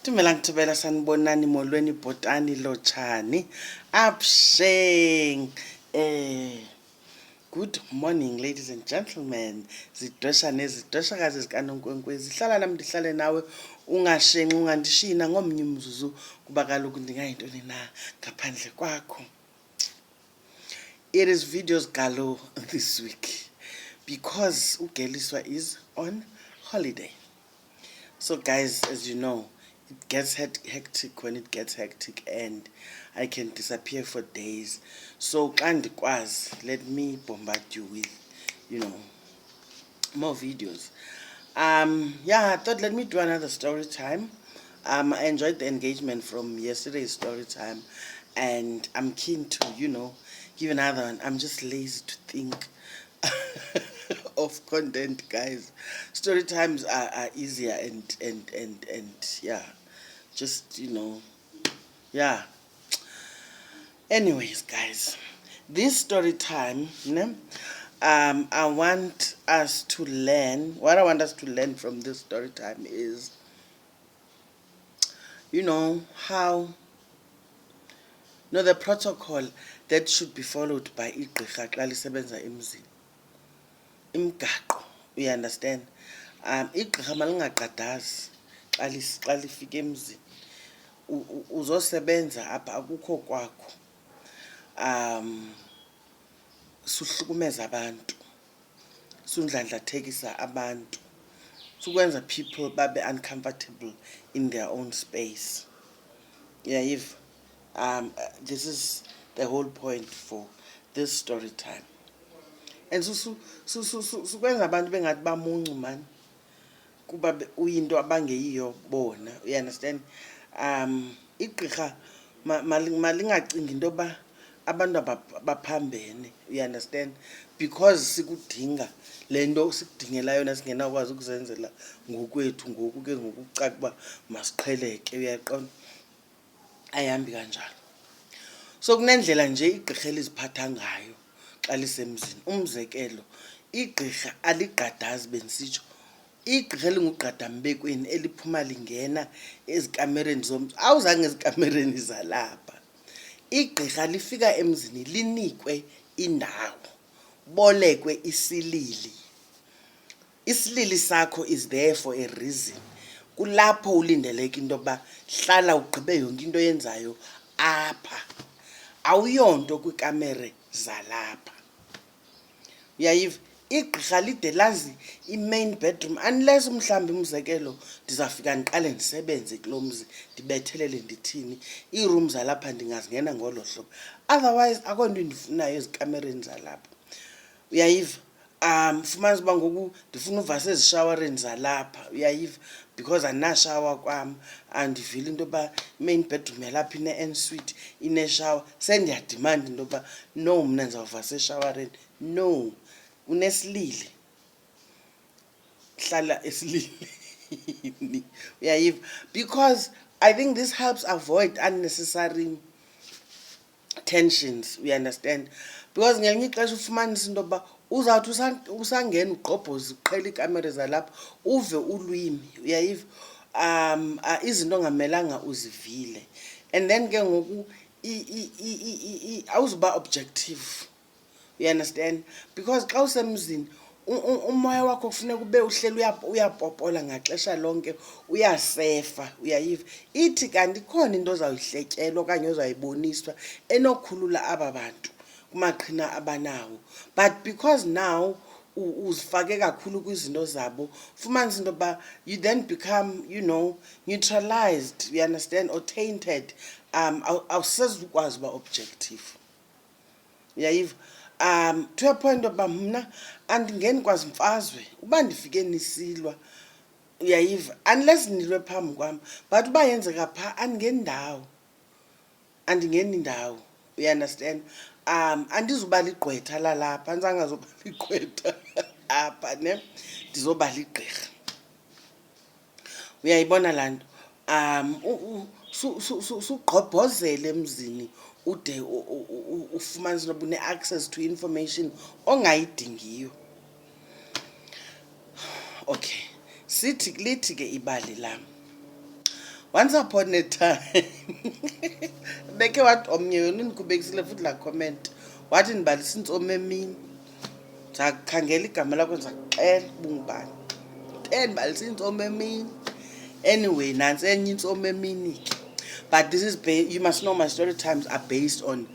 Dumela ngithobela sanibonani molweni bhotani lotshani absheng. Good morning ladies and gentlemen. Zidosha nezidosha zikaNonkwenkwezi. Hlala nami ndihlale nawe ungashenxi ungandishina ngomnye umzuzu kuba kaloku ndingayintoni na ngaphandle kwakho. It is videos galo this week because uGeliswa is on holiday. So guys, as you know, it gets hectic when it gets hectic and I can disappear for days. So let me bombard you with, more videos. I thought let me do another story time. I enjoyed the engagement from yesterday's story time and I'm keen to, give another one. I'm just lazy to think of content, guys. Story times are easier and yeah, just yeah. Anyways, guys, this story time, I want us to learn. What I want us to learn from this story time is, how the protocol that should be followed by Igqirha xa lisebenza emzini. Imgaqo, you understand? Igqirha malingagqadazi xa lifika emzini. Uzosebenza apha akukho kwakho. Suhlukumeza abantu. Sundlandlathekisa abantu. Sukwenza people babe uncomfortable in their own space. Yeah, this is the whole point for this story time. And sukwenza abantu bengathi bamuncu man kuba uyinto abangeyiyo bona, you understand? Igqirha malingacingi into yoba abantu baphambene, you understand? Because sikudinga le nto sikudingela yona singenakwazi ukuzenzela ngokwethu ngoku ke ngokucaca uba masiqheleke, uyaqonda? Ayihambi kanjalo. So kunendlela nje igqirha eliziphatha ngayo xa lisemzini. Umzekelo, igqirha aligqadazi bensitsho. Igqirha elingugqadambekweni eliphuma lingena ezikamereni zomntu. Awuzange ezikamereni zalapha. Igqirha lifika emzini linikwe indawo, bolekwe isilili. Isilili sakho is there for a reason. Kulapho ulindeleke into yoba hlala ugqibe yonke into yenzayo apha. Awuyonto kwikamere zalapha. Uyayiva? Igqirha lide lazi i-main bedroom unless mhlawumbi umzekelo ndizawufika ndiqale ndisebenze kulo mzi ndibethelele ndithini, ii-room zalapha ndingazingena ngolo hlobo. Otherwise akho nto ndifunayo ezikamereni zalapha. Uyayiva? Fumanisa uba ngoku ndifuna uvasa ezishawareni zalapha, uyayiva? Because andinashawa kwam, andivile into yoba main bedroom yalapha ine-ensuite ineshawa. Sendiyadimanda into yoba no, mna ndizawuvasa eshawareni. No, unesilili, hlala esililini. Uyayiva? Because I think this helps avoid unnecessary tensions, we understand? Because ngelinye ixesha ufumanisa into yoba uzawuthi usangena ugqobhoze uqhela iikamere zalapha uve ulwimi, uyayiva? Izinto ongamelanga uzivile and then ke ngoku awuzuba objective, you understand? Because xa usemzini umoya wakho kufuneka ube uhleli uyapopola ngaxesha lonke, uyasefa, uyayiva? Ithi kanti khona into ozawuyihletyelwa okanye ozayiboniswa enokhulula aba bantu kumaqhina abanawo. But because now uzifake kakhulu kwizinto zabo, fumanisa into yoba you then become, neutralized, you understand, or tainted. Awusezukwazi uba objective, uyayiva? To a point yoba mna andingeni kwazi mfazwe uba ndifike nisilwa, uyayiva? Unless nilwe phambi kwam, but uba yenzeka phaa andingeni ndawo, you understand? Andizuba ligqwetha lalapha, andizange ligqwetha apha, ne? Ndizoba ligqirha. Uyayibona laa nto? Sugqobhozele emzini ude ufumanise noba une-access to information ongayidingiyo. Okay, lithi ke ibali lam, Once upon a time beke wathi omnye yona ndikubekisile futhi la comment wathi ndibalisa intsomi emini ndakhangela igama lakho ndizakuxela ubungubani ndibalisa intsomi emini. Anyway, nansi enye intsomi emini ke. But this is you must know my story times are based on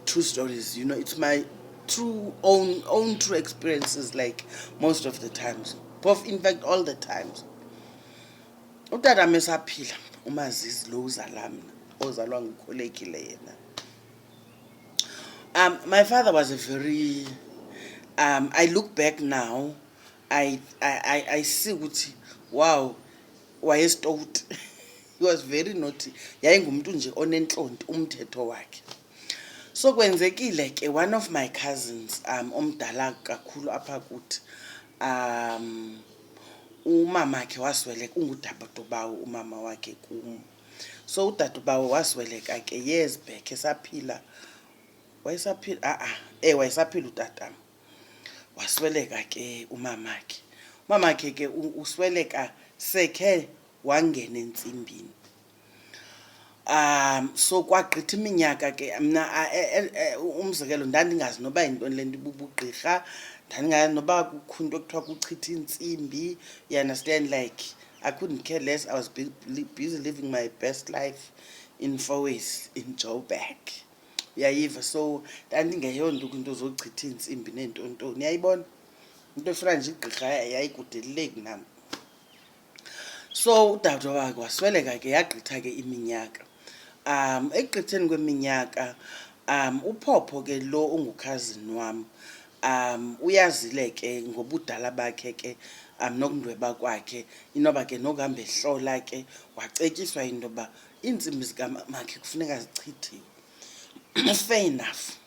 true stories. You know, it's my true own true experiences, like most of the times. Both, in fact, all the times. Utata mesaphila umazizi lo uzala mina ozalwa ngukhulekile yena. My father was a very I look back now, I see ukuthi wow, wayestot. He was very naughty. Yayingumuntu nje onentlonti umthetho wakhe. So kwenzekile ke one of my cousins omdala kakhulu apha kuthi umama wakhe wasweleka ungudadobawo umama wakhe kum. So udadobawo wasweleka ke years back esaphila wayesaphila wayesaphila utatam. Wasweleka ke umama wakhe. Umama wakhe ke usweleka sekhe wangena entsimbini. So kwagqitha iminyaka ke mna umzekelo ndandingazi noba yintoni le nto ibubugqirha, ndandingazi noba kukho into ekuthiwa kuchitha intsimbi. You understand, like I couldn't care less. I was busy living my best life in Fourways in Joburg. Uyayiva, so ndandingeyonto kwinto zochitha intsimbi neentontoni. Uyayibona into efana nje igqirha yayikudeleleki nam. So udade wakhe wasweleka ke yagqitha ke iminyaka. Ekugqitheni kweminyaka uphopho ke lo ungukhazini wam uyazile ke ngobudala bakhe ke nokundweba kwakhe inoba ke nokuhamba ehlola ke wacetyiswa into yoba iintsimbi zikamakhe kufuneka zichithiwe. Fair enough.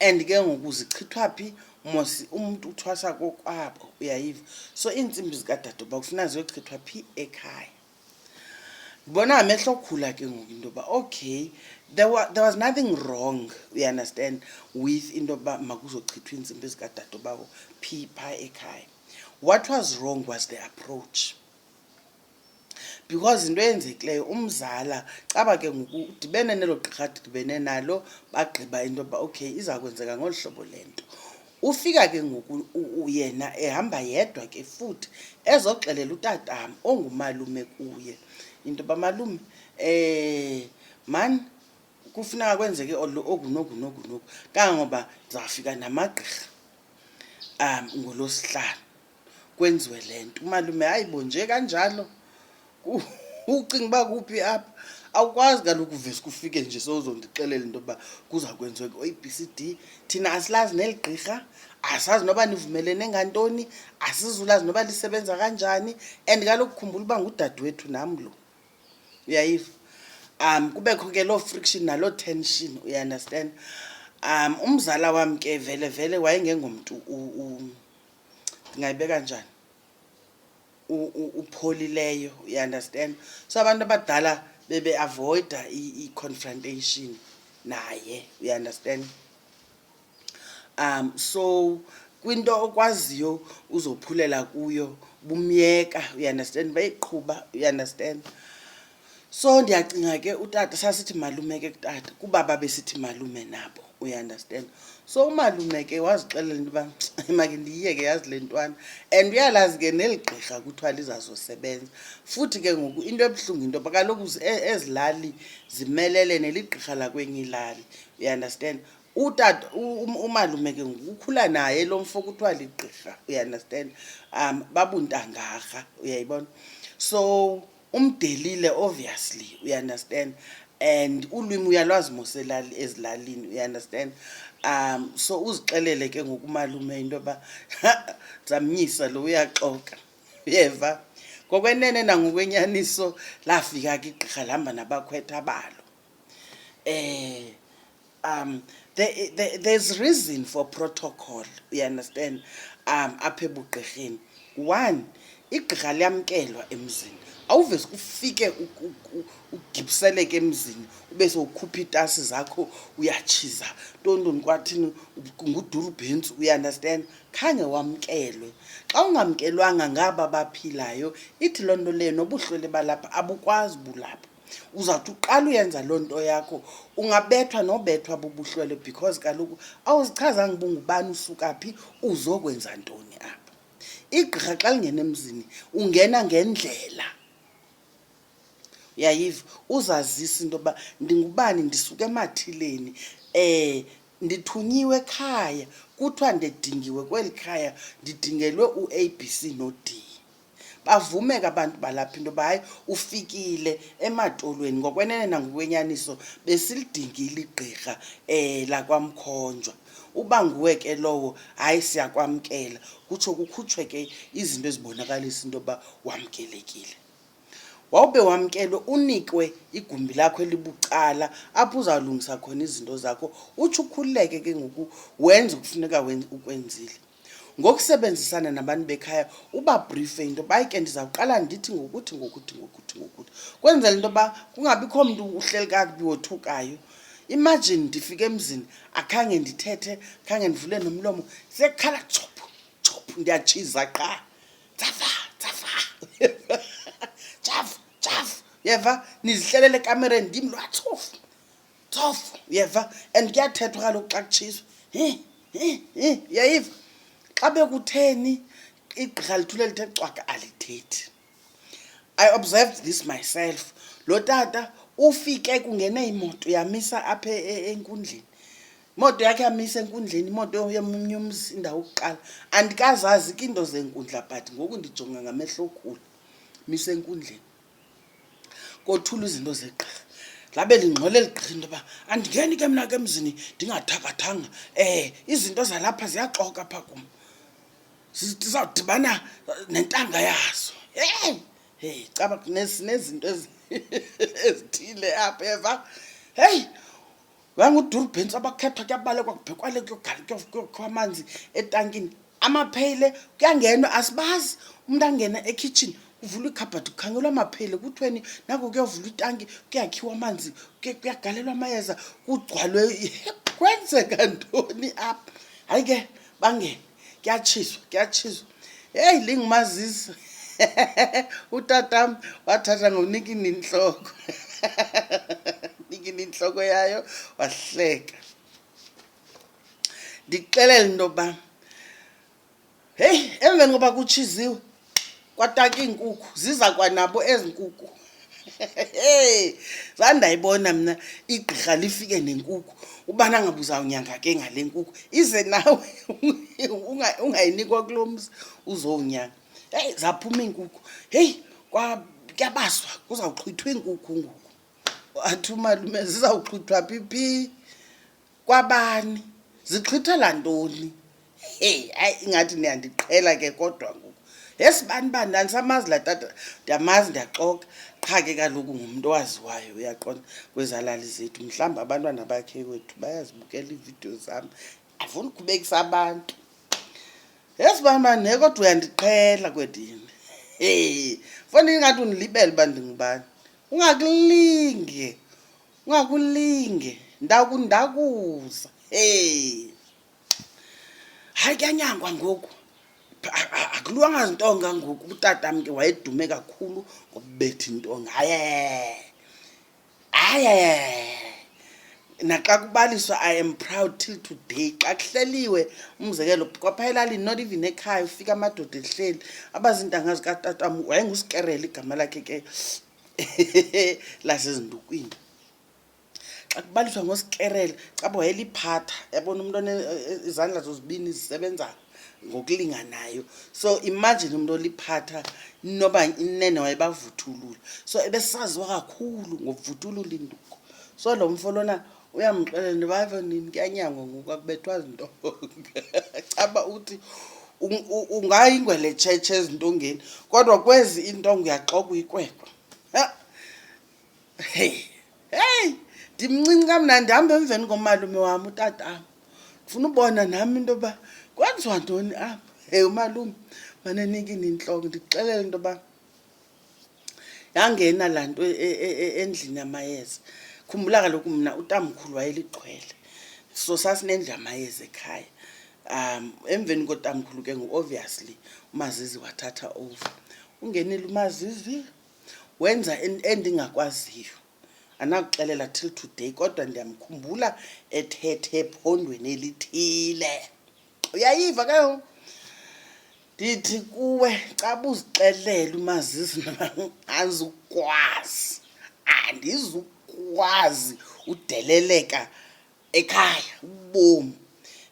And ke ngoku zichithwa phi? Mos umuntu uthwasa kokwabo, uyayiva. So iintsimbi zikadadoba kufuneka ziyochithwa phi? Ekhaya. Ndibona amehlo okhula ke ngoku into yoba okay, there was nothing wrong, you understand, with into yoba makuzochithwa iintsimbi zikadadobawo phi phaa ekhaya. What was wrong was the approach. Because into eyenzekileyo umzala caba ke ngoku udibene nelo gqirha dibene nalo bagqiba into yoba okay iza kwenzeka ngolu hlobo le nto. Ufika ke ngoku yena ehamba yedwa ke futhi ezoxelela utatam ongumalume kuye into yoba malume mani kufuneka kwenzeke oku noku kangangoba ndizawufika namagqirha ngolosihlanu kwenziwe le nto. Umalume hayibo nje kanjalo ucinga uba kuphi apha? Awukwazi kaloku uvese kufike nje sowuzondixelela into yoba kuza kwenziwa ku-ABCD. Thina asilazi neli gqirha, asazi noba nivumelene ngantoni, asizulazi noba lisebenza kanjani. And kaloku khumbula uba ngudadewethu nam lo, uyayiva. Kubekho ke loo friction naloo tension, you understand. Umzala wam ke vele wayengengomntu ndingayibeka njani, upholileyo, you understand. So abantu abadala bebe-avoida i-confrontation naye, you understand. So kwinto okwaziyo uzophulela kuyo bumyeka, you understand, bayiqhuba, you understand. So ndiyacinga ke utata sasithi malume ke kutata kuba babesithi malume nabo, you understand. So umalume ke wazixelela into yoba make ndiyiyeke yazi le ntwana. And uyalazi ke neli gqirha kuthiwa lizazosebenza. Futhi ke ngoku into ebuhlungu into yoba kaloku ezilali zimelele neligqirha lakwenye ilali, you understand. Utata umalume ke ngoku ukhula naye lo mfo kuthiwa ligqirha, you understand. Babuntangarha, uyayibona. So umdelile obviously, you understand. And ulwimi uyalwazi mos ezilalini, you understand. So uzixelele ke ngokumalume into yoba zamnyisa lo uyaxoka, uyeva. Ngokwenene nangokwenyaniso lafika ke igqirha lahamba nabakhwetha balo. There's reason for protocol, you understand, apha ebugqirheni. One, igqirha liyamkelwa emzini. Awuvese ufike ugibiseleke emzini ube sowukhupha iitasi zakho uyatshiza ntontoni kwathini ngudurubhentsu, uyanderstand. Khange wamkelwe. Xa ungamkelwanga ngaba baphilayo, ithi loo nto leyo nobuhlwele balapha abukwazi bulapha. Uzawuthi uqala uyenza loo nto yakho, ungabethwa nobethwa bubuhlwele because kaloku awuzichazanga uba ungubani, usuka phi, uzokwenza ntoni apha. Igqirha xa lingena emzini ungena ngendlela, uyayiva, uzazisa into yoba ndingubani, ndisuka emathileni, ndithunyiwe ekhaya, kuthiwa ndidingiwe kweli khaya, ndidingelwe u-ABC no-D. Bavumeka abantu balapha into yoba hayi ufikile ematolweni. Ngokwenene nangokwenyaniso besilidingile igqirha lakwamkhonjwa. Uba nguwe ke lowo, hayi siyakwamkela, kutsho kukhutshwe ke izinto ezibonakalisa into yoba wamkelekile. Wawube wamkelwe, unikwe igumbi lakho elibucala apho uzawulungisa khona izinto zakho, utsho ukhululeke ke ngoku wenze ukufuneka ukwenzile. Ngokusebenzisana nabantu bekhaya ubabrife into yoba hayi ke ndizawuqala ndithi ngokuthi ngokuthi ngokuthi ngokuthi, kwenzela into yoba kungabikho mntu uhleli kakubi wothukayo. Imagine ndifike emzini akhange ndithethe, khange ndivule nomlomo, sekhala chophu chophu, ndiyatshiza qha, tsafa tsafa chafu chafu, yeva, nizihlelele ekamereni ndim lwatsofu tsofu, yeva. And kuyathethwa kaloku xa kutshiswa, yayiva. Xa bekutheni igqirha lithule lithe cwaka, alithethi. I observed this myself. Lo tata ufike kungene imoto yamisa apha enkundleni, imoto yakhe yamisa enkundleni, imoto yomunye umzi, indawo yokuqala. Andikazazi ke into zenkundla but ngoku ndijonga ngamehlo okhulu, mise enkundleni kothula izinto zegqirha. Labe lingxole ligqirha into yoba andingeni ke mna ke emzini ndingathakathanga, izinto zalapha ziyaxoka phaa kum, zizawudibana nentanga yazo. Hey caba nezinto ezithile apha, eva. Heyi, wangudurubhentsu abakhethwa kuyabalekwa, kubhekwale, kuyokhiwa amanzi etankini, amapheyile kuyangenwa, asibazi. Umntu angena ekhitshini, kuvulwa ikhabhathi, kukhangelwa amapheyile, kuthiweni nako kuyovulwa itanki, kuyakhiwa amanzi, kuyagalelwa amayeza, kugcwalwe. Kwenzeka ntoni apha? Hayi ke bangene, kuyatshiswa kuyatshiswa. Heyi, lingumazisa. Utatam wathatha ngonikini intloko nikini intloko yayo wahleka. Ndikuxelela into yoba heyi, emveni koba kutshiziwe kwataka iinkukhu, ziza kwanabo ezi nkukhu. Hey, zandayibona mna igqirha lifike nenkukhu, ubana ngaba uzawunyanga ke ngale nkukhu, ize nawe ungayinikwa kulo mzi uzowunyanga. Heyi, zaphuma iinkukhu. Heyi, kuyabaswa, kuzawuxhwithwa iinkukhu ngoku. Wathi umalume, zizawuxhwithwa phi? Kwabani? Zixhwithela ntoni? Heyi, hayi, ingathi niyandiqhela ke kodwa ngoku. Yesibani bani, ndandisamazi laa tata, ndiyamazi, ndiyaxoka. Qha ke kaloku ngumntu owaziwayo, uyaqonda, kwezalali zethu. Mhlawumbi abantwana bakhe wethu bayazibukela iividiyo zam, afuna ukhubekisa abantu. Yesibani bani, kodwa uyandiqhela kwedini. Heyi, fanele ingathi undilibele uba ndingubani. Ungakulinge, ungakulinge, ndakuza. Heyi, hayi, kuyanyangwa ngoku. Akuluwanga zintonga ngoku. Utatam ke wayedume kakhulu ngokubetha intonga. Haye, naxa kubaliswa, I am proud till today. Xa kuhleliwe, umzekelo kwapha elalini, not even ekhaya, ufika amadoda ehleli, abazintanga zikatatam, wayengusikerele igama lakhe ke lasezindukwini. Xa kubaliswa ngosikerele, caba wayeliphatha, yabona umntu izandla zozibini zisebenzayo ngokulinganayo. So imagine umuntu oliphatha, noba inene wayebavuthulula. So ebesaziwa kakhulu ngokuvuthulula induku. So lo mfo lona uyamxelela ndibayiva nini, kuyanyangwa ngoku, akubethwa zintonga. Caba uthi ungayingwele tshetshe ezintongeni, kodwa kwezi intonga uyaxoka uyikwekwa. Heyi, ndimncinci kamnandi, ndihambe emveni komalume wam utatam. Ndifuna ubona nami into yoba kwenziwa ntoni apha. Heyi umalume, manenikini inhloko ndikuxelela into yoba yangena laa nto endlini yamayeza. Khumbula kaloku mna utamkhulu wayeliqhwele, so sasinendlu yamayeza ekhaya. Emveni kotamkhulu ke obviously uMazizi wathatha over. Ungenile uMazizi wenza endingakwaziyo, anakuxelela till today, kodwa ndiyamkhumbula ethethe ephondweni elithile. Uyayiva ke? Ndithi kuwe caba uzixelele uMazizi azukwazi, andizukwazi udeleleka ekhaya ubomi,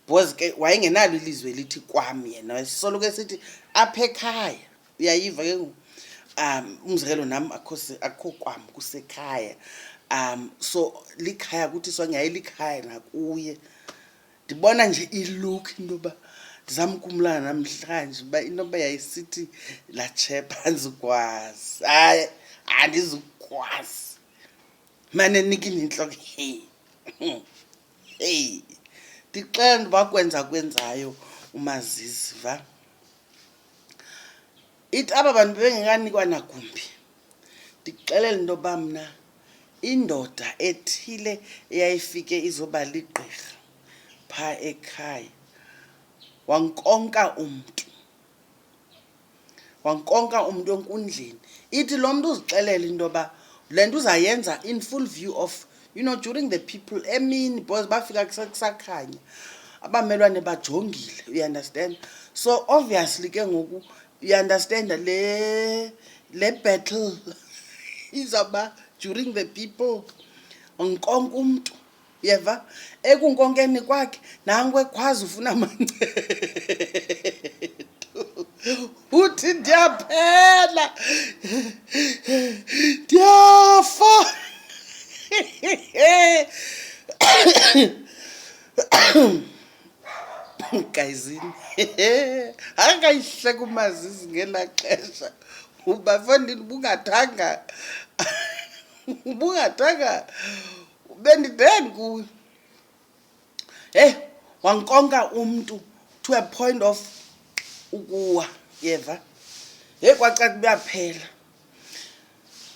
because ke wayengenalo ilizwe elithi kwam yena, wayesoloko esithi apha ekhaya. Uyayiva ke? Umzekelo nam akho kwam kusekhaya. So likhaya kuthi sonke yayilikhaya nakuye. Ndibona nje ilook into yoba ndizamkumlana namhlanje uba inoba yayisithi laa chap andizukwazi. Hayi, andizukwazi. Manenikini intloko. Hey, ndixela ntoba kwenzayo uMazizi, va. Ithi aba bantu bengekanikwa nagumbi. Ndikuxelela into yoba mna indoda ethile eyayifike izoba ligqirha phaa ekhaya wankonka umntu enkundleni. Ithi lo mntu uzixelela into yoba le nto uzayenza in full view of, during the people emini, because bafika kusakhanya, abamelwane bajongile, you understand. So obviously ke ngoku, you understand, le battle izawuba during the people. Nkonke umntu, yeva, ekunkonkeni kwakhe nanku ekwazi ufuna amancedo. Uthi ndiyaphela, ndiyafa. Gayizini, akayihleka uMazizi ngelaa xesha uba fondini ubungathanga bendideni kuyo. Wankonka umntu to a point of ukuwa, yeva. Kwacaca kuyaphela.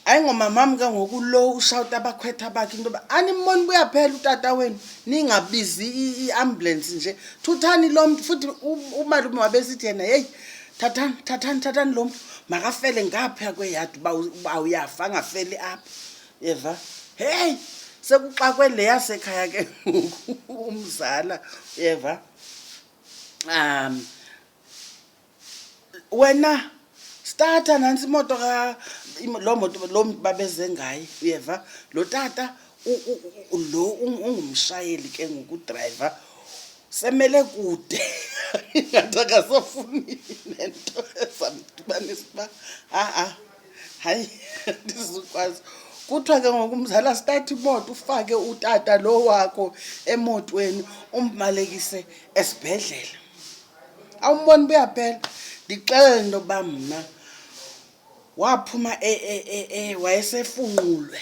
Ayingomamam ke ngoku lo ushawuta abakhwetha bakhe into yoba animboni kuyaphela utata wenu, ningabizi i-ambulance nje, thuthani lo mntu. Futhi umalume wabesithi yena, heyi, thathani lo mntu makafele ngapha kweyadi uba uyafa angafeli apha, yeva. Heyi, sekuxakwe le yasekhaya ke ngoku umzala, yeva. Wena starta nansi imoto lo mntu babeze ngaye, uyeva. Lo tata lo ungumshayeli ke ngoku udrayiva semele kude. Ingathi akasafuni nento ezamdibanisa uba hayi, andizukwazi. Kuthiwa ke ngoku umzala start imoto ufake utata lo wakho emotweni umbalekise esibhedlele. Awumboni buyaphela. Ndixelela into yoba mna waphuma wayesefunqulwe.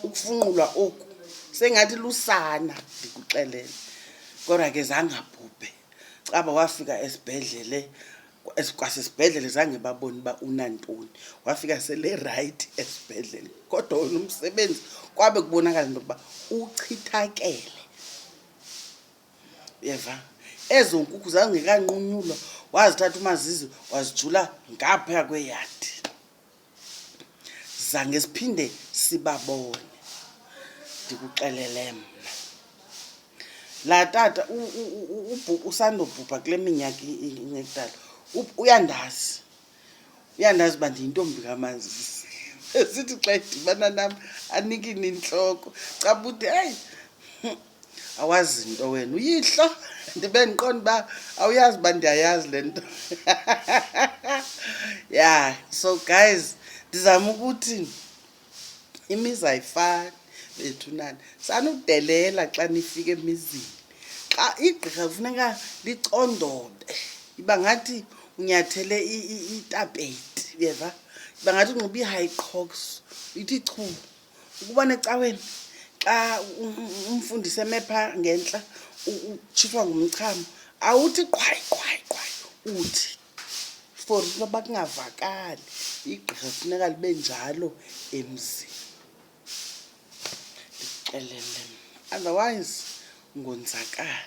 Ukufunqulwa oku sengathi lusana, ndikuxelele. Kodwa ke zange abhubhe. Caba wafika esibhedlele, kwasesibhedlele zange babone uba unantoni. Wafika sele right esibhedlele. Kodwa wona umsebenzi kwabe kubonakala into yokuba uchithakele, yeva. Ezo nkukhu zangekanqunyulwa, wazithatha uMazizi wazijula ngapha kweyadi. Zange siphinde sibabone, ndikuxelele mna. Laa tata usandobhubha kule minyaka ingekudala, uyandazi uba ndiyintombi kaMazizi. Esithi xa idibana nam anikini intloko, caba uthi heyi, awazi nto wena uyihlo. Ndibe ndiqonda uba awuyazi uba ndiyayazi le nto. Yeah, so guys, ndizama ukuthi imizi ayifani bethunani. Sanudelela xa nifika emizini. Xa igqirha kufuneka licondobe, iba ngathi unyathele itapeti, uyeva. Iba ngathi unxibe ii-high crocs, ithi chu. Ukubona ecaweni xa umfundisi eme phaa ngentla utshishwa ngumchamo, awuthi qhwayi, uthi for noba kungavakali igqirha funeka libe njalo emzini lixelele, otherwise ngonzakala.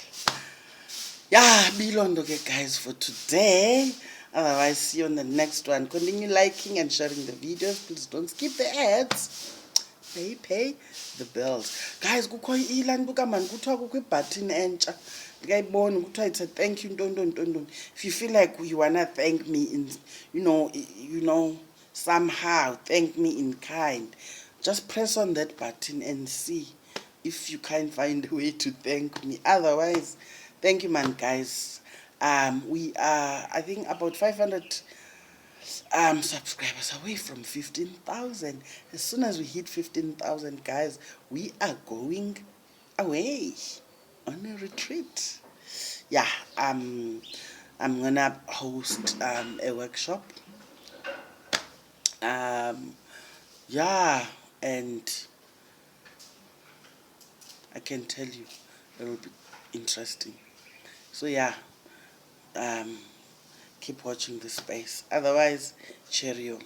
Yeah, bilondo ke guys for today. Otherwise, see you on the next one. Continue liking and sharing the videos. Please don't skip the ads. Pay the bills. Guys, kukho ilan buka man kuthiwa kukho ibutton entsha. Ndikayibona kuthiwa it's a thank you ntonto. If you feel like you wanna thank me in you know somehow thank me in kind, just press on that button and see if you can find a way to thank me. Otherwise, thank you man guys. We are I think about 500 subscribers away from 15,000. As soon as we hit 15,000 guys, we are going away on a retreat. Yeah, I'm gonna host a workshop. Yeah, and I can tell you it will be interesting. So yeah, keep watching the space. Otherwise, cheerio.